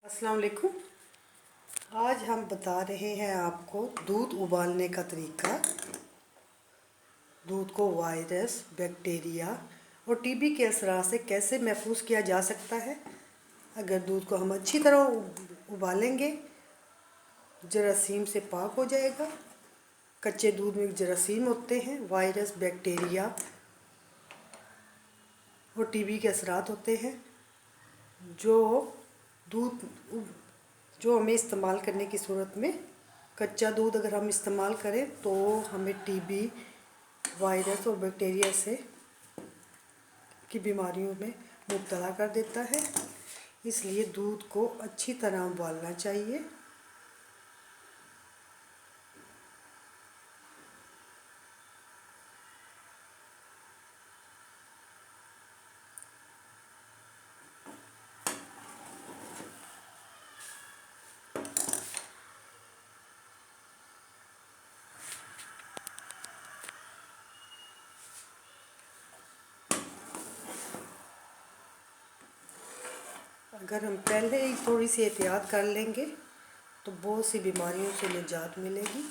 अस्सलाम वालेकुम। आज हम बता रहे हैं आपको दूध उबालने का तरीका। दूध को वायरस, बैक्टीरिया और टीबी के असरात से कैसे महफूज किया जा सकता है। अगर दूध को हम अच्छी तरह उबालेंगे, जरासीम से पाक हो जाएगा। कच्चे दूध में जरासीम होते हैं, वायरस, बैक्टीरिया और टीबी के असरात होते हैं जो दूध जो हमें इस्तेमाल करने की सूरत में, कच्चा दूध अगर हम इस्तेमाल करें तो हमें टीबी, वायरस और बैक्टीरिया से की बीमारियों में मुब्तला कर देता है। इसलिए दूध को अच्छी तरह उबालना चाहिए। अगर हम पहले ही थोड़ी सी एहतियात कर लेंगे तो बहुत सी बीमारियों से निजात मिलेगी।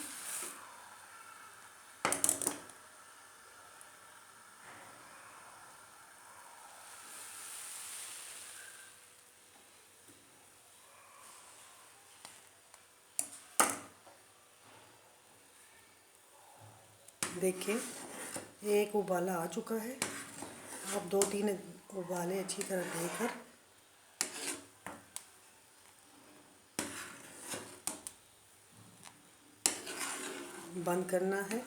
देखिए, एक उबाला आ चुका है। आप 2-3 उबाले अच्छी तरह देकर बंद करना है।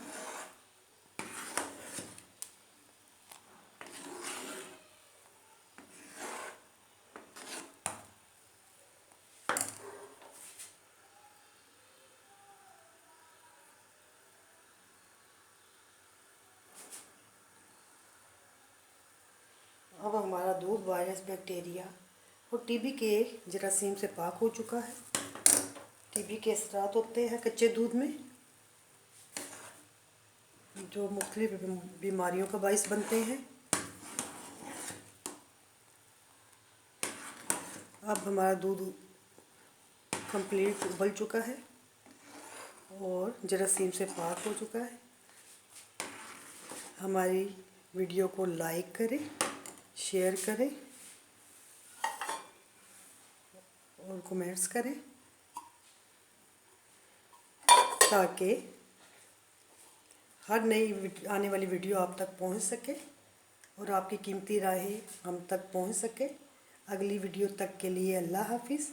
अब हमारा दूध वायरस, बैक्टीरिया और टीबी के जरासीम से पाक हो चुका है। टीबी के असरात होते हैं कच्चे दूध में जो मुख्तलिफ बीमारियों का बाइस बनते हैं। अब हमारा दूध कंप्लीट उबल चुका है और जरासीम से पाक हो चुका है। हमारी वीडियो को लाइक करें, शेयर करें और कमेंट्स करें ताकि हर नई आने वाली वीडियो आप तक पहुंच सके और आपकी कीमती राहें हम तक पहुंच सके। अगली वीडियो तक के लिए अल्लाह हाफिज़।